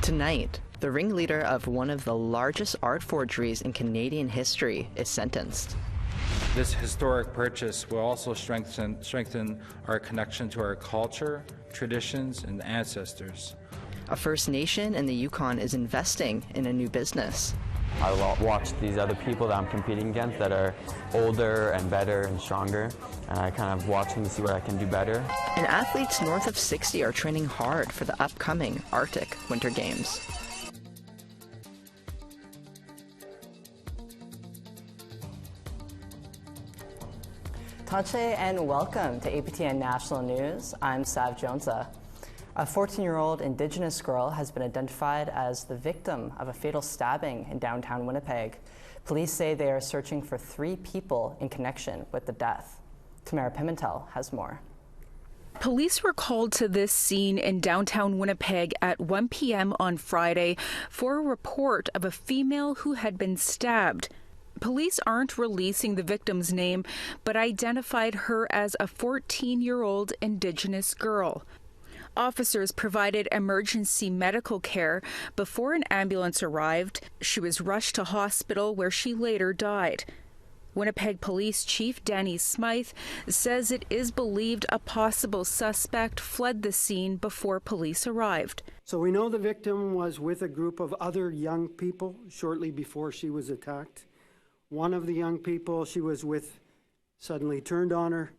Tonight, the ringleader of one of the largest art forgeries in Canadian history is sentenced. This historic purchase will also strengthen our connection to our culture, traditions, and ancestors. A First Nation in the Yukon is investing in a new business. I watch these other people that I'm competing against that are older and better and stronger, and I kind of watch them to see what I can do better. And athletes north of 60 are training hard for the upcoming Arctic Winter Games. Tache and welcome to APTN National News. I'm Sav Jonesa. A 14-year-old indigenous girl has been identified as the victim of a fatal stabbing in downtown Winnipeg. Police say they are searching for 3 people in connection with the death. Tamara Pimentel has more. Police were called to this scene in downtown Winnipeg at 1 p.m. on Friday for a report of a female who had been stabbed. Police aren't releasing the victim's name, but identified her as a 14-year-old indigenous girl. Officers provided emergency medical care. Before an ambulance arrived, she was rushed to hospital where she later died. Winnipeg Police Chief Danny Smythe says it is believed a possible suspect fled the scene before police arrived. So we know the victim was with a group of other young people shortly before she was attacked. One of the young people she was with suddenly turned on her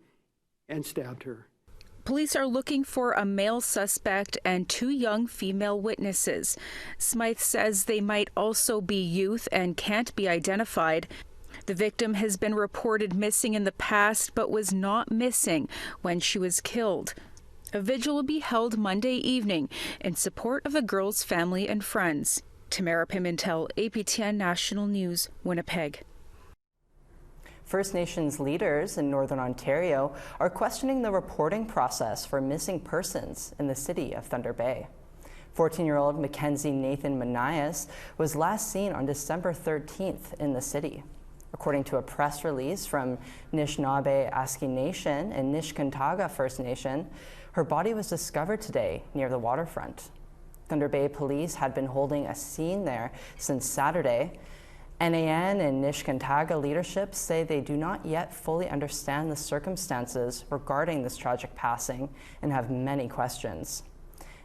and stabbed her. Police are looking for a male suspect and 2 young female witnesses. Smythe says they might also be youth and can't be identified. The victim has been reported missing in the past but was not missing when she was killed. A vigil will be held Monday evening in support of the girl's family and friends. Tamara Pimentel, APTN National News, Winnipeg. First Nations leaders in Northern Ontario are questioning the reporting process for missing persons in the city of Thunder Bay. 14-year-old Mackenzie Nathan Manias was last seen on December 13th in the city. According to a press release from Anishinaabe Aski Nation and Nishkantaga First Nation, her body was discovered today near the waterfront. Thunder Bay police had been holding a scene there since Saturday. NAN and Nishkantaga leadership say they do not yet fully understand the circumstances regarding this tragic passing and have many questions.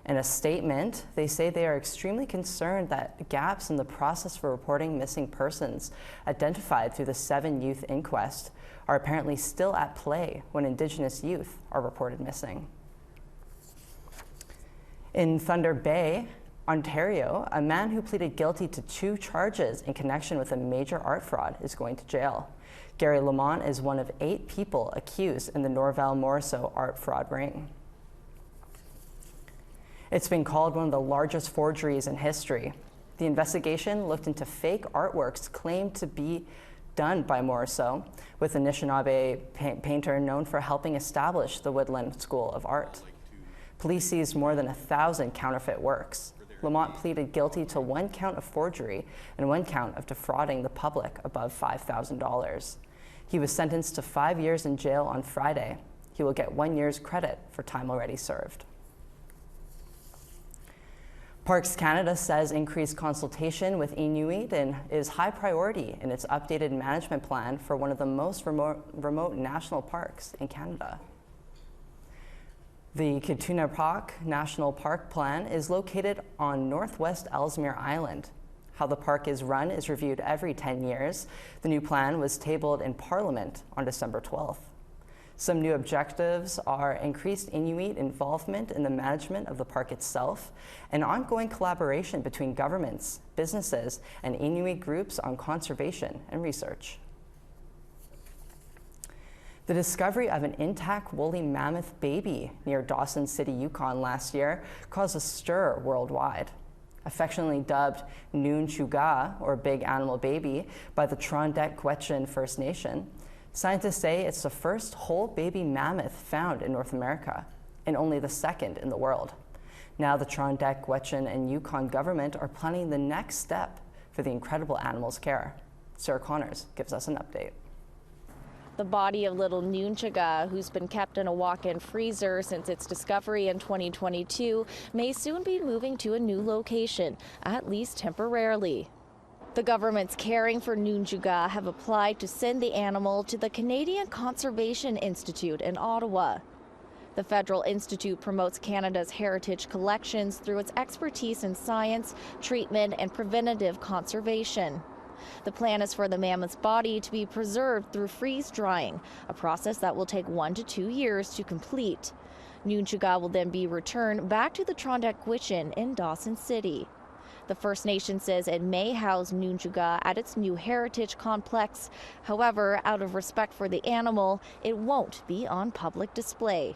In a statement, they say they are extremely concerned that gaps in the process for reporting missing persons identified through the 7 youth inquest are apparently still at play when Indigenous youth are reported missing. In Thunder Bay, Ontario, a man who pleaded guilty to 2 charges in connection with a major art fraud is going to jail. Gary Lamont is one of 8 people accused in the Norval-Morrisseau art fraud ring. It's been called one of the largest forgeries in history. The investigation looked into fake artworks claimed to be done by Morrisseau, with an Anishinaabe painter known for helping establish the Woodland School of Art. Police seized more than 1,000 counterfeit works. Lamont pleaded guilty to 1 count of forgery and 1 count of defrauding the public above $5,000. He was sentenced to 5 years in jail on Friday. He will get 1 year's credit for time already served. Parks Canada says increased consultation with Inuit is high priority in its updated management plan for one of the most remote national parks in Canada. The Kitunapak National Park Plan is located on northwest Ellesmere Island. How the park is run is reviewed every 10 years. The new plan was tabled in Parliament on December 12th. Some new objectives are increased Inuit involvement in the management of the park itself and ongoing collaboration between governments, businesses, and Inuit groups on conservation and research. The discovery of an intact woolly mammoth baby near Dawson City, Yukon last year caused a stir worldwide. Affectionately dubbed Noon Shuga, or Big Animal Baby, by the Trondek Gwich'in First Nation, scientists say it's the first whole baby mammoth found in North America, and only the 2nd in the world. Now the Trondek Gwich'in and Yukon government are planning the next step for the incredible animal's care. Sarah Connors gives us an update. The body of little Nunchaga, who's been kept in a walk-in freezer since its discovery in 2022, may soon be moving to a new location, at least temporarily. The governments caring for Nunchaga have applied to send the animal to the Canadian Conservation Institute in Ottawa. The Federal Institute promotes Canada's heritage collections through its expertise in science, treatment, and preventative conservation. The plan is for the mammoth's body to be preserved through freeze drying, a process that will take 1 to 2 years to complete. Nunchaga will then be returned back to the Trondheim in Dawson City. The First Nation says it may house Nunchaga at its new heritage complex. However, out of respect for the animal, it won't be on public display.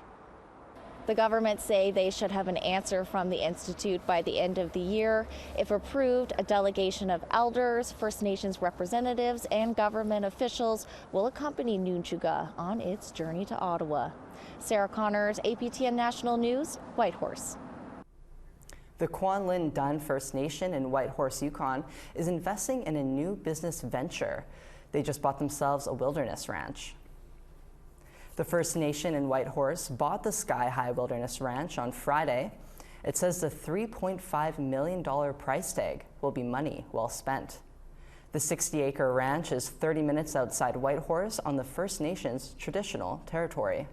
The government say they should have an answer from the Institute by the end of the year. If approved, a delegation of elders, First Nations representatives, and government officials will accompany Nunchaga on its journey to Ottawa. Sarah Connors, APTN National News, Whitehorse. The Kwanlin Dun First Nation in Whitehorse, Yukon is investing in a new business venture. They just bought themselves a wilderness ranch. The First Nation in Whitehorse bought the Sky High Wilderness Ranch on Friday. It says the $3.5 million price tag will be money well spent. The 60-acre ranch is 30 minutes outside Whitehorse on the First Nation's traditional territory.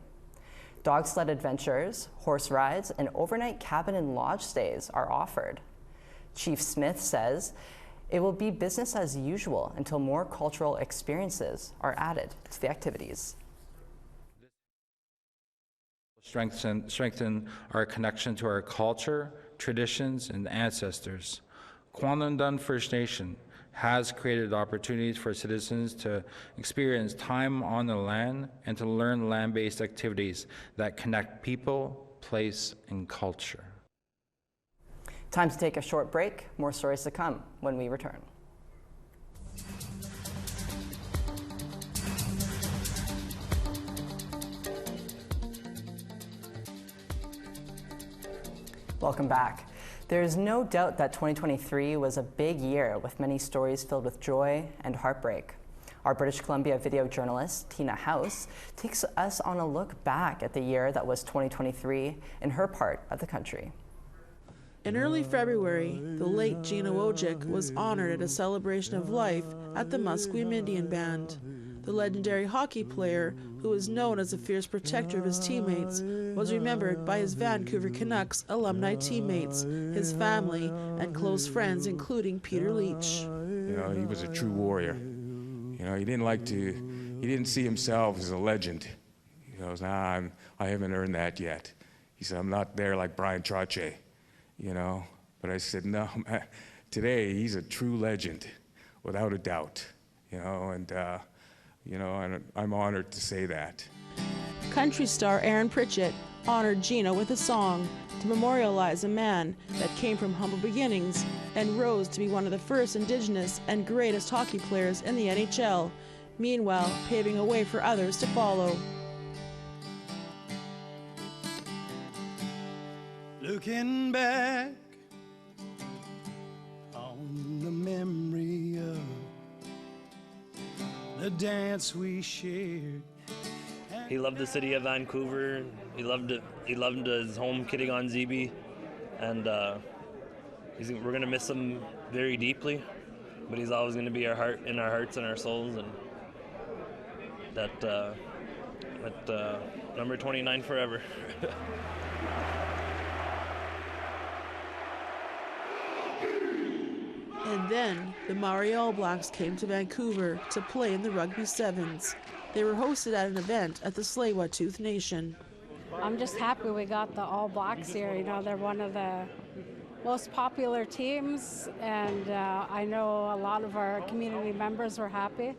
Dog sled adventures, horse rides, and overnight cabin and lodge stays are offered. Chief Smith says it will be business as usual until more cultural experiences are added to the activities. Strengthen our connection to our culture, traditions, and ancestors. Kwanlin Dun First Nation has created opportunities for citizens to experience time on the land and to learn land-based activities that connect people, place, and culture. Time to take a short break. More stories to come when we return. Welcome back. There is no doubt that 2023 was a big year with many stories filled with joy and heartbreak. Our British Columbia video journalist, Tina House, takes us on a look back at the year that was 2023 in her part of the country. In early February, the late Gina Wojcik was honored at a celebration of life at the Musqueam Indian Band. The legendary hockey player, who was known as a fierce protector of his teammates, was remembered by his Vancouver Canucks alumni teammates, his family, and close friends, including Peter Leach. You know, he was a true warrior. You know, he didn't see himself as a legend. He goes, I haven't earned that yet. He said, I'm not there like Brian Trottier, you know. But I said, no, man, today he's a true legend, without a doubt, you know, and I'm honored to say that. Country star Aaron Pritchett honored Gina with a song to memorialize a man that came from humble beginnings and rose to be one of the first Indigenous and greatest hockey players in the NHL, meanwhile paving a way for others to follow. Looking back on the memory of the dance we shared. He loved the city of Vancouver. He loved his home kidding on ZB, and we're gonna miss him very deeply. But he's always gonna be in our hearts and our souls, and that number 29 forever. And then the Maori All Blacks came to Vancouver to play in the Rugby Sevens. They were hosted at an event at the Tsleil-Waututh Nation. I'm just happy we got the All Blacks here. You know, they're one of the most popular teams, and I know a lot of our community members were happy.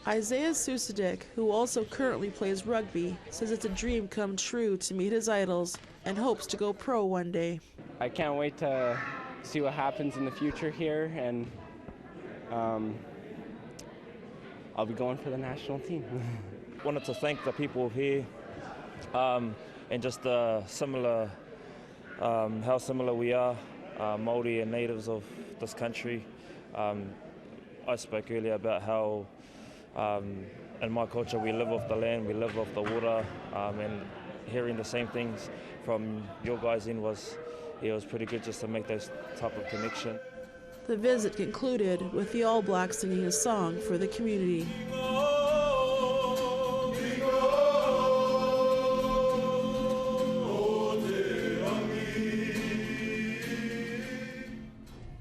Isaiah Susadik, who also currently plays rugby, says it's a dream come true to meet his idols and hopes to go pro one day. I can't wait to see what happens in the future here, and I'll be going for the national team. Wanted to thank the people here and just similar, how similar we are, Māori and natives of this country. I spoke earlier about how In my culture, we live off the land, we live off the water, and hearing the same things from your guys in was pretty good just to make those type of connection. The visit concluded with the All Blacks singing a song for the community.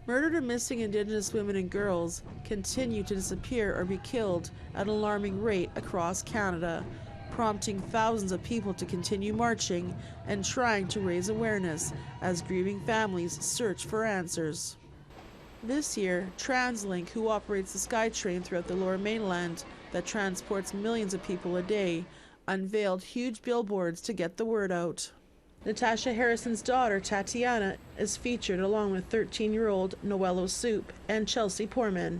Murdered or missing Indigenous women and girls continue to disappear or be killed at an alarming rate across Canada, prompting thousands of people to continue marching and trying to raise awareness as grieving families search for answers. This year, TransLink, who operates the SkyTrain throughout the Lower Mainland that transports millions of people a day, unveiled huge billboards to get the word out. Natasha Harrison's daughter, Tatiana, is featured along with 13-year-old Noello Soup and Chelsea Poorman.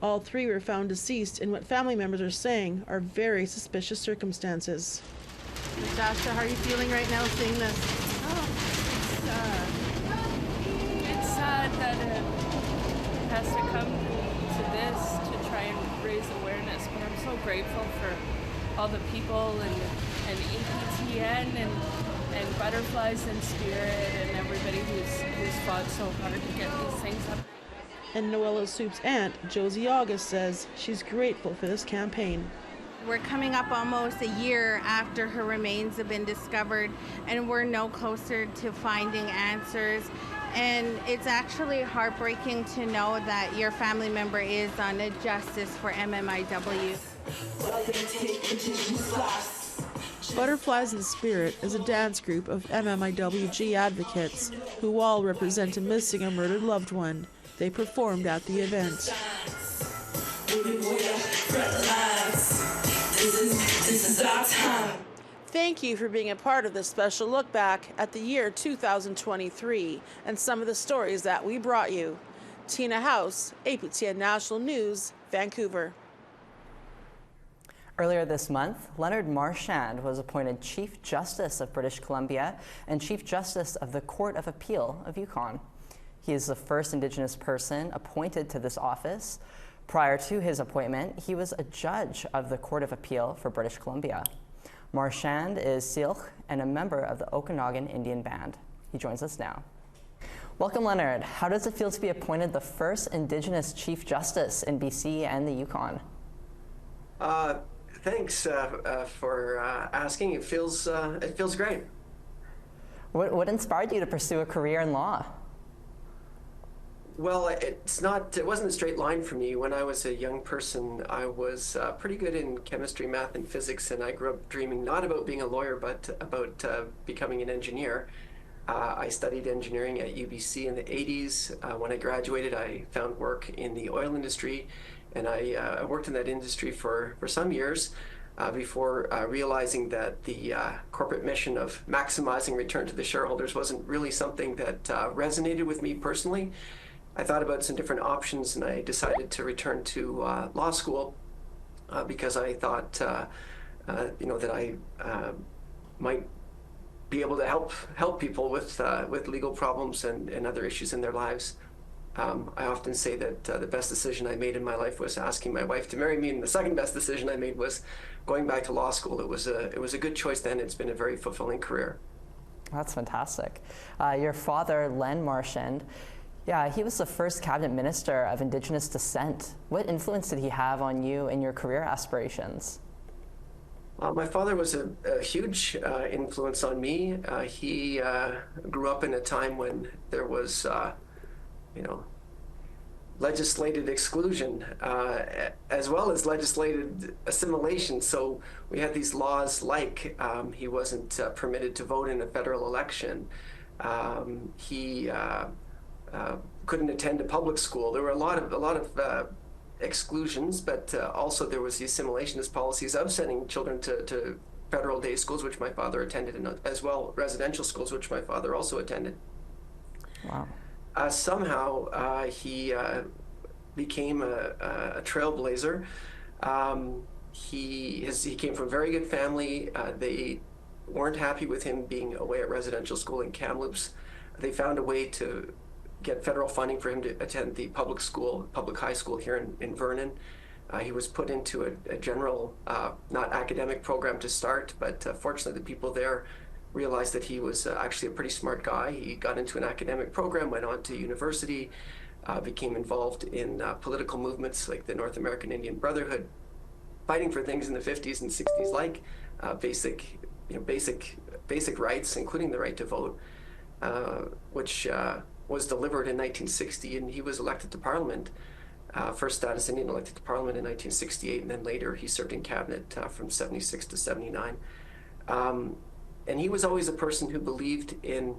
All three were found deceased in what family members are saying are very suspicious circumstances. Natasha, how are you feeling right now seeing this? Oh, it's sad that it has to come to this to try and raise awareness, but I'm so grateful for all the people and APTN and Butterflies in Spirit and everybody who's fought so hard to get these things up. And Noello Soup's aunt, Josie August, says she's grateful for this campaign. We're coming up almost a year after her remains have been discovered, and we're no closer to finding answers. And it's actually heartbreaking to know that your family member is on a justice for MMIW. Butterflies in Spirit is a dance group of MMIWG advocates who all represent a missing or murdered loved one. They performed at the event. Thank you for being a part of this special look back at the year 2023 and some of the stories that we brought you. Tina House, APTN National News, Vancouver. Earlier this month, Leonard Marchand was appointed Chief Justice of British Columbia and Chief Justice of the Court of Appeal of Yukon. He is the first Indigenous person appointed to this office. Prior to his appointment, he was a judge of the Court of Appeal for British Columbia. Marchand is Syilx and a member of the Okanagan Indian Band. He joins us now. Welcome, Leonard. How does it feel to be appointed the first Indigenous Chief Justice in BC and the Yukon? Thanks for asking. It feels great. What inspired you to pursue a career in law? Well, it wasn't a straight line for me. When I was a young person, I was pretty good in chemistry, math, and physics, and I grew up dreaming not about being a lawyer, but about becoming an engineer. I studied engineering at UBC in the 80s. When I graduated, I found work in the oil industry, and I worked in that industry for some years before realizing that the corporate mission of maximizing return to the shareholders wasn't really something that resonated with me personally. I thought about some different options, and I decided to return to law school because I thought, that I might be able to help people with legal problems and other issues in their lives. I often say that the best decision I made in my life was asking my wife to marry me, and the second best decision I made was going back to law school. It was a good choice then. It's been a very fulfilling career. That's fantastic. Your father, Len Marchand, he was the first cabinet minister of Indigenous descent. What influence did he have on you and your career aspirations? My father was a huge influence on me. He grew up in a time when there was legislated exclusion as well as legislated assimilation. So we had these laws like he wasn't permitted to vote in a federal election. He couldn't attend a public school. There were a lot of exclusions, but also there was the assimilationist policies of sending children to federal day schools, which my father attended, and as well residential schools, which my father also attended. Wow. Somehow he became a trailblazer. He came from a very good family. They weren't happy with him being away at residential school in Kamloops. They found a way to get federal funding for him to attend the public high school here in Vernon. He was put into a general, not academic program to start, but fortunately the people there realized that he was actually a pretty smart guy. He got into an academic program, went on to university, became involved in political movements like the North American Indian Brotherhood, fighting for things in the 50s and 60s like basic rights, including the right to vote, which was delivered in 1960, and he was elected to Parliament. First status Indian elected to Parliament in 1968, and then later he served in cabinet from 76 to 79. And he was always a person who believed in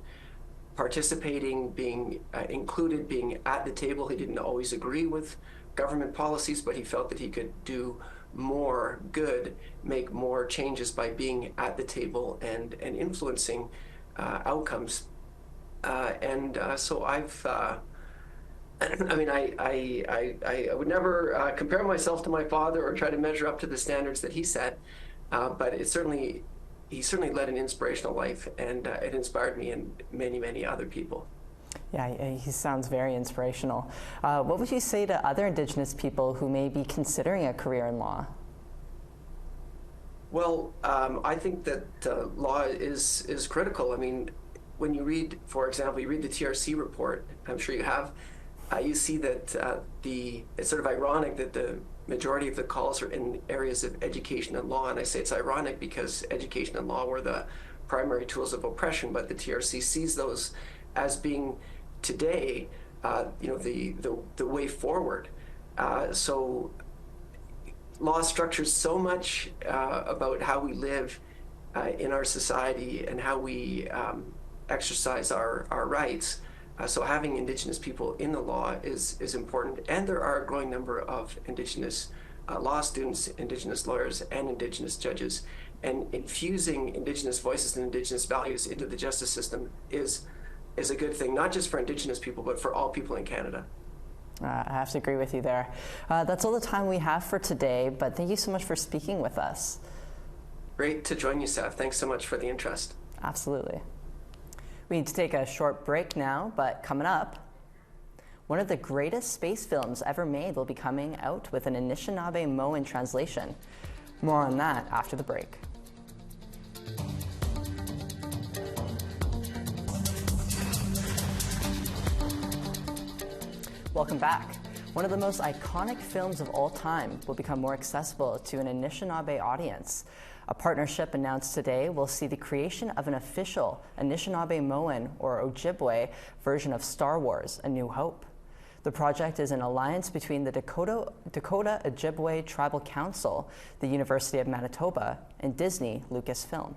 participating, being included, being at the table. He didn't always agree with government policies, but he felt that he could do more good, make more changes by being at the table and influencing outcomes. So I've, I mean, I would never compare myself to my father or try to measure up to the standards that he set, but he certainly led an inspirational life, and it inspired me and many, many other people. Yeah, he sounds very inspirational. What would you say to other Indigenous people who may be considering a career in law? Well, I think that law is critical. I mean, when you read, for example, you read the TRC report, I'm sure you have, you see that it's sort of ironic that the majority of the calls are in areas of education and law, and I say it's ironic because education and law were the primary tools of oppression, but the TRC sees those as being today, the way forward. So law structures so much about how we live in our society and how we exercise our rights. So having Indigenous people in the law is important, and there are a growing number of Indigenous law students, Indigenous lawyers, and Indigenous judges, and infusing Indigenous voices and Indigenous values into the justice system is a good thing, not just for Indigenous people, but for all people in Canada. I have to agree with you there. That's all the time we have for today, but thank you so much for speaking with us. Great to join you, Seth. Thanks so much for the interest. Absolutely. We need to take a short break now, but coming up, one of the greatest space films ever made will be coming out with an Anishinaabe-Moan translation. More on that after the break. Welcome back. One of the most iconic films of all time will become more accessible to an Anishinaabe audience. A partnership announced today will see the creation of an official Anishinaabe-Moan, or Ojibwe, version of Star Wars: A New Hope. The project is an alliance between the Dakota Ojibwe Tribal Council, the University of Manitoba, and Disney Lucasfilm.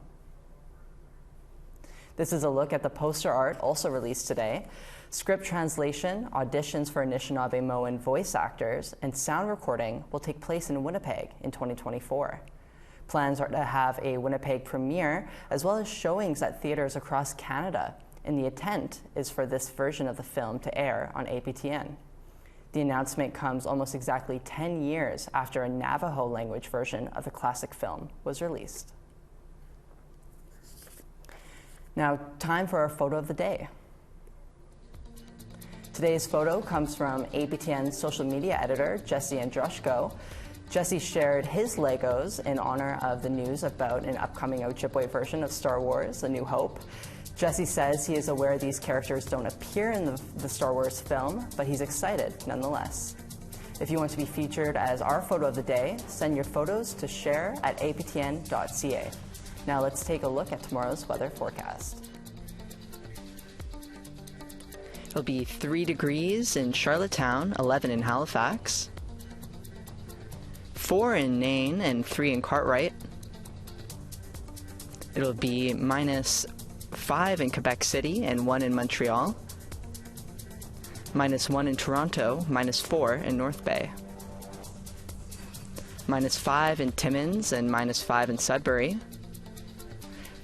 This is a look at the poster art also released today. Script translation, auditions for Anishinaabe-Moan voice actors, and sound recording will take place in Winnipeg in 2024. Plans are to have a Winnipeg premiere, as well as showings at theaters across Canada, and the intent is for this version of the film to air on APTN. The announcement comes almost exactly 10 years after a Navajo language version of the classic film was released. Now, time for our photo of the day. Today's photo comes from APTN social media editor Jesse Andrushko. Jesse shared his Legos in honor of the news about an upcoming Ojibwe version of Star Wars: A New Hope. Jesse says he is aware these characters don't appear in the Star Wars film, but he's excited nonetheless. If you want to be featured as our photo of the day, send your photos to share@aptn.ca. Now let's take a look at tomorrow's weather forecast. It'll be 3 degrees in Charlottetown, 11 in Halifax, 4 in Nain, and 3 in Cartwright. It'll be -5 in Quebec City and 1 in Montreal, -1 in Toronto, -4 in North Bay, -5 in Timmins and -5 in Sudbury.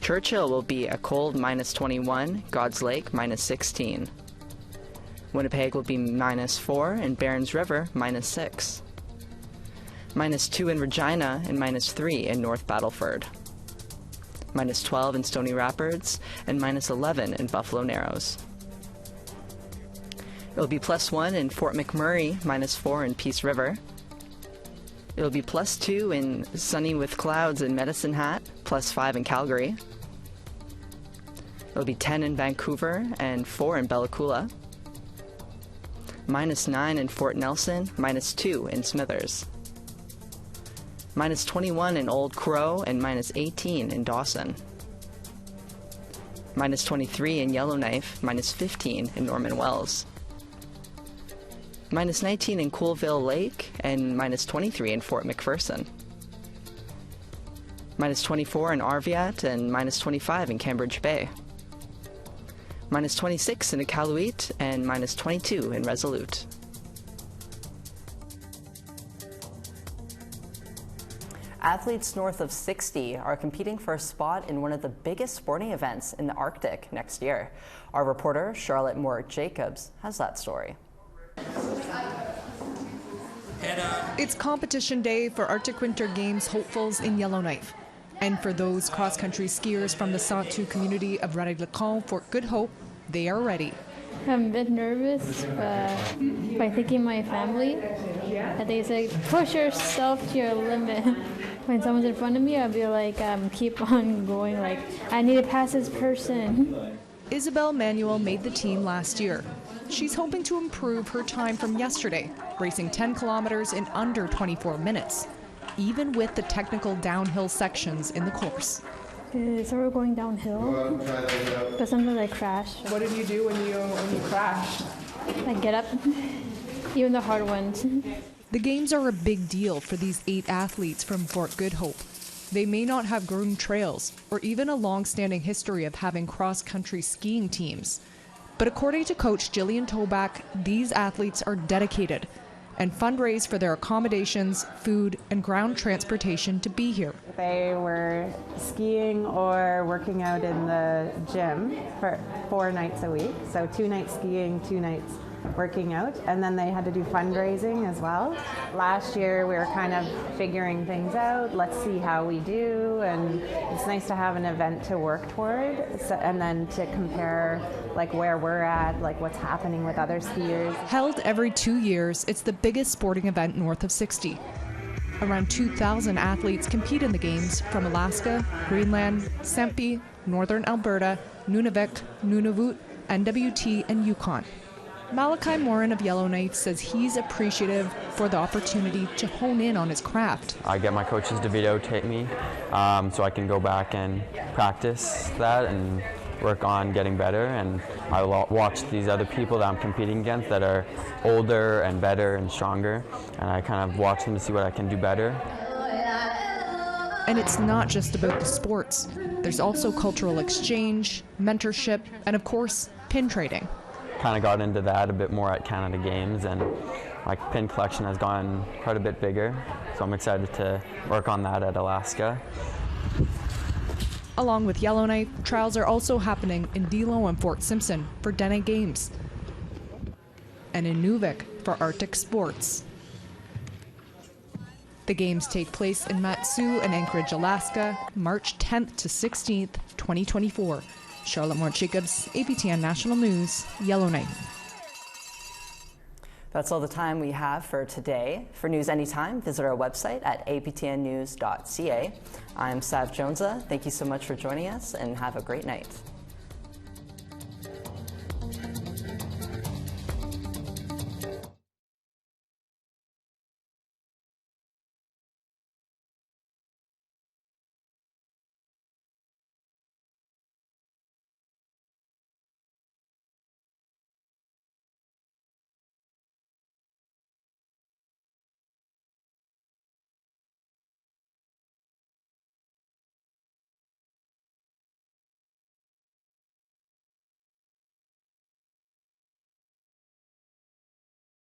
Churchill will be a cold -21, God's Lake -16. Winnipeg will be -4 and Barons River -6. -2 in Regina and -3 in North Battleford. -12 in Stony Rapids and -11 in Buffalo Narrows. It'll be +1 in Fort McMurray, -4 in Peace River. It'll be +2 in sunny with clouds in Medicine Hat, +5 in Calgary. It'll be 10 in Vancouver and 4 in Bella Coola. -9 in Fort Nelson, -2 in Smithers. -21 in Old Crow and -18 in Dawson. -23 in Yellowknife, -15 in Norman Wells. -19 in Coolville Lake and -23 in Fort McPherson. -24 in Arviat and -25 in Cambridge Bay. -26 in Iqaluit and -22 in Resolute. Athletes north of 60 are competing for a spot in one of the biggest sporting events in the Arctic next year. Our reporter, Charlotte Moore-Jacobs, has that story. It's competition day for Arctic Winter Games hopefuls in Yellowknife. And for those cross-country skiers from the Saantu community of Rarilacan, Fort Good Hope, they are ready. I'm a bit nervous by thinking my family. I think it's like, push yourself to your limit. When someone's in front of me, I'll be like, keep on going, like, I need to pass this person. Isabel Manuel made the team last year. She's hoping to improve her time from yesterday, racing 10 kilometers in under 24 minutes, even with the technical downhill sections in the course. So we're going downhill, but sometimes I crash. What did you do when you crashed? I get up, even the hard ones. The games are a big deal for these 8 athletes from Fort Good Hope. They may not have groomed trails or even a long-standing history of having cross-country skiing teams. But according to coach Jillian Toback, these athletes are dedicated and fundraise for their accommodations, food, and ground transportation to be here. They were skiing or working out in the gym for 4 nights a week. So 2 nights skiing, 2 nights working out, and then they had to do fundraising as well. Last year we were kind of figuring things out, let's see how we do, and it's nice to have an event to work toward, and then to compare like where we're at, like what's happening with other skiers. Held every 2 years, it's the biggest sporting event north of 60. Around 2,000 athletes compete in the games from Alaska, Greenland, Sempi, Northern Alberta, Nunavik, Nunavut, NWT, and Yukon. Malachi Morin of Yellowknife says he's appreciative for the opportunity to hone in on his craft. I get my coaches to videotape me so I can go back and practice that and work on getting better. And I watch these other people that I'm competing against that are older and better and stronger, and I kind of watch them to see what I can do better. And it's not just about the sports. There's also cultural exchange, mentorship, and of course, pin trading. Kind of got into that a bit more at Canada Games, and my pin collection has gotten quite a bit bigger, so I'm excited to work on that at Alaska. Along with Yellowknife, trials are also happening in Dilo and Fort Simpson for Dene Games, and in Nunavik for Arctic sports. The games take place in Matsu and Anchorage, Alaska, March 10th to 16th, 2024. Charlotte Moore-Jacobs, APTN National News, Yellowknife. That's all the time we have for today. For news anytime, visit our website at aptnnews.ca. I'm Sav Jonesa. Thank you so much for joining us, and have a great night.